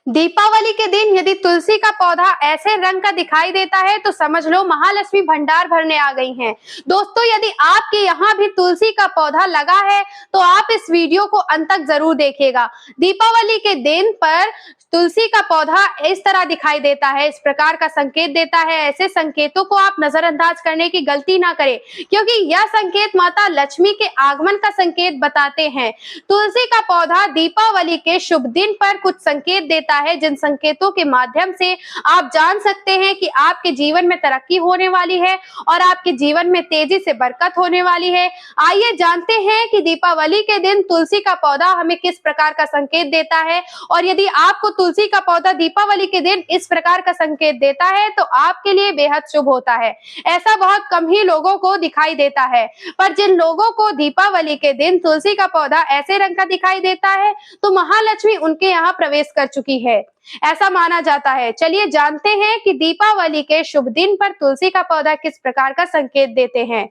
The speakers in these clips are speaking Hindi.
दीपावली के दिन यदि तुलसी का पौधा ऐसे रंग का दिखाई देता है तो समझ लो महालक्ष्मी भंडार भरने आ गई हैं। दोस्तों, यदि आपके यहाँ भी तुलसी का पौधा लगा है तो आप इस वीडियो को अंत तक जरूर देखिएगा। दीपावली के दिन पर तुलसी का पौधा इस तरह दिखाई देता है, इस प्रकार का संकेत देता है। ऐसे संकेतों को आप नजरअंदाज करने की गलती ना करें, क्योंकि यह संकेत माता लक्ष्मी के आगमन का संकेत बताते हैं। तुलसी का पौधा दीपावली के शुभ दिन पर कुछ संकेत देता है, जिन संकेतों के माध्यम से आप जान सकते हैं कि आपके जीवन में तरक्की होने वाली है और आपके जीवन में तेजी से बरकत होने वाली है। आइए जानते हैं कि दीपावली के दिन तुलसी का पौधा हमें किस प्रकार का संकेत देता है, और यदि आपको तुलसी का पौधा दीपावली के दिन इस प्रकार का संकेत देता है तो आपके लिए बेहद शुभ होता है। ऐसा बहुत कम ही लोगों को दिखाई देता है, पर जिन लोगों को दीपावली के दिन तुलसी का पौधा ऐसे रंग का दिखाई देता है तो महालक्ष्मी उनके यहाँ प्रवेश कर चुकी है, ऐसा माना जाता है। चलिए जानते हैं कि दीपावली के शुभ दिन पर तुलसी का पौधा किस प्रकार का संकेत देते हैं।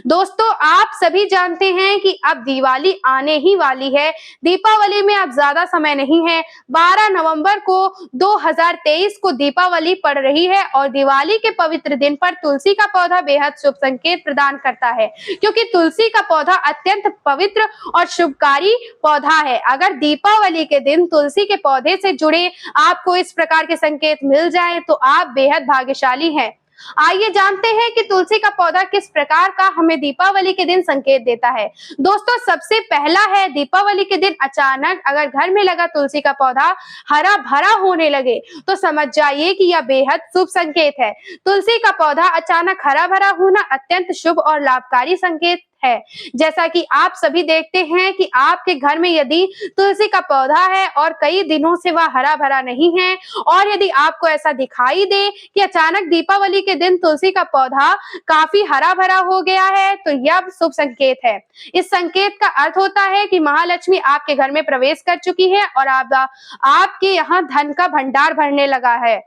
दोस्तों, आप सभी जानते हैं कि अब दिवाली आने ही वाली है। दीपावली में अब ज्यादा समय नहीं है। 12 नवंबर को 2023 को दीपावली पड़ रही है और दिवाली के पवित्र दिन पर तुलसी का पौधा बेहद शुभ संकेत प्रदान करता है, क्योंकि तुलसी का पौधा अत्यंत पवित्र और शुभकारी पौधा है। अगर दीपावली के दिन तुलसी के पौधे से जुड़े आपको इस प्रकार के संकेत मिल जाए तो आप बेहद भाग्यशाली हैं। आइए जानते हैं कि तुलसी का पौधा किस प्रकार का हमें दीपावली के दिन संकेत देता है। दोस्तों, सबसे पहला है दीपावली के दिन अचानक अगर घर में लगा तुलसी का पौधा हरा भरा होने लगे तो समझ जाइए कि यह बेहद शुभ संकेत है। तुलसी का पौधा अचानक हरा भरा होना अत्यंत शुभ और लाभकारी संकेत है। जैसा कि आप सभी देखते हैं कि आपके घर में यदि तुलसी का पौधा है और कई दिनों से वह हरा भरा नहीं है, और यदि आपको ऐसा दिखाई दे कि अचानक दीपावली के दिन तुलसी का पौधा काफी हरा भरा हो गया है, तो यह शुभ संकेत है। इस संकेत का अर्थ होता है कि महालक्ष्मी आपके घर में प्रवेश कर चुकी है और आपके यहाँ धन का भंडार भरने लगा है।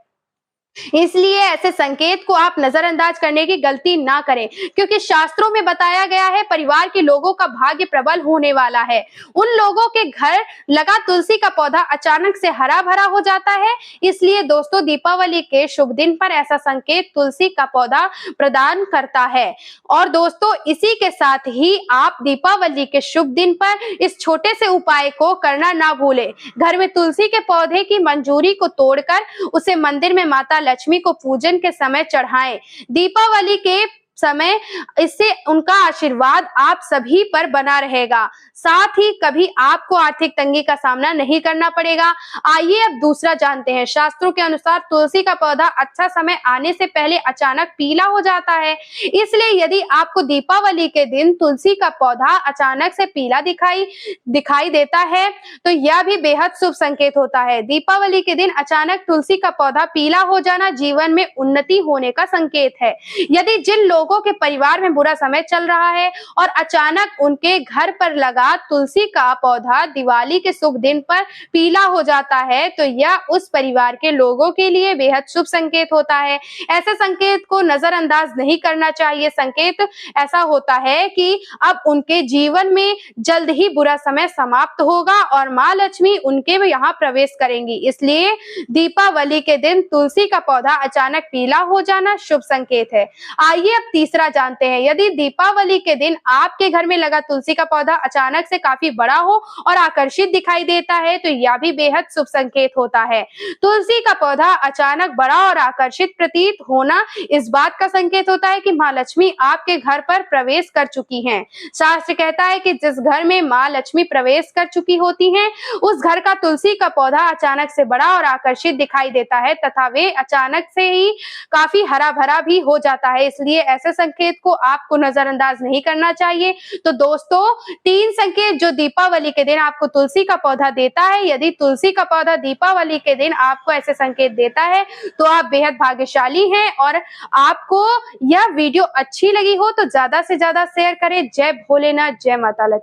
इसलिए ऐसे संकेत को आप नजरअंदाज करने की गलती ना करें, क्योंकि शास्त्रों में बताया गया है परिवार के लोगों का भाग्य प्रबल होने वाला है। उन लोगों के घर लगा तुलसी का पौधा अचानक से हरा भरा हो जाता है। इसलिए दोस्तों, दीपावली के शुभ दिन पर ऐसा संकेत तुलसी का पौधा प्रदान करता है। और दोस्तों, इसी के साथ ही आप दीपावली के शुभ दिन पर इस छोटे से उपाय को करना ना भूलें। घर में तुलसी के पौधे की मंजूरी को तोड़कर उसे मंदिर में माता लक्ष्मी को पूजन के समय चढ़ाएं। दीपावली के समय इससे उनका आशीर्वाद आप सभी पर बना रहेगा, साथ ही कभी आपको आर्थिक तंगी का सामना नहीं करना पड़ेगा। आइए अब दूसरा जानते हैं। शास्त्रों के अनुसार तुलसी का पौधा अच्छा समय आने से पहले अचानक पीला हो जाता है। इसलिए यदि आपको दीपावली के दिन तुलसी का पौधा अचानक से पीला दिखाई देता है तो यह भी बेहद शुभ संकेत होता है। दीपावली के दिन अचानक तुलसी का पौधा पीला हो जाना जीवन में उन्नति होने का संकेत है। यदि जिन लोगों के परिवार में बुरा समय चल रहा है और अचानक उनके घर पर लगा तुलसी का पौधा दिवाली के शुभ दिन पर पीला हो जाता है तो यह उस परिवार के लोगों के लिए बेहद शुभ संकेत होता है। ऐसे संकेत को नजरअंदाज नहीं करना चाहिए। संकेत ऐसा होता है कि अब उनके जीवन में जल्द ही बुरा समय समाप्त होगा और माँ लक्ष्मी उनके यहाँ प्रवेश करेंगी। इसलिए दीपावली के दिन तुलसी का पौधा अचानक पीला हो जाना शुभ संकेत है। आइए अब तीसरा जानते हैं। यदि दीपावली के दिन आपके घर में लगा तुलसी का पौधा अचानक से काफी बड़ा हो और आकर्षित दिखाई देता है तो यह भी बेहद शुभ संकेत होता है। तुलसी का पौधा अचानक बड़ा और आकर्षित प्रतीत होना इस बात का संकेत होता है कि माँ लक्ष्मी आपके घर पर प्रवेश कर चुकी हैं। शास्त्र कहता है कि जिस घर में माँ लक्ष्मी प्रवेश कर चुकी होती हैं, उस घर का तुलसी का पौधा अचानक से बड़ा और आकर्षित दिखाई देता है तथा वे अचानक से ही काफी हरा भरा भी हो जाता है। इसलिए ऐसे संकेत को आपको नजरअंदाज नहीं करना चाहिए। तो दोस्तों, 3 संकेत जो दीपावली के दिन आपको तुलसी का पौधा देता है, यदि तुलसी का पौधा दीपावली के दिन आपको ऐसे संकेत देता है तो आप बेहद भाग्यशाली हैं। और आपको यह वीडियो अच्छी लगी हो तो ज्यादा से ज्यादा शेयर करें। जय भोलेनाथ, जय माता लक्ष्मी।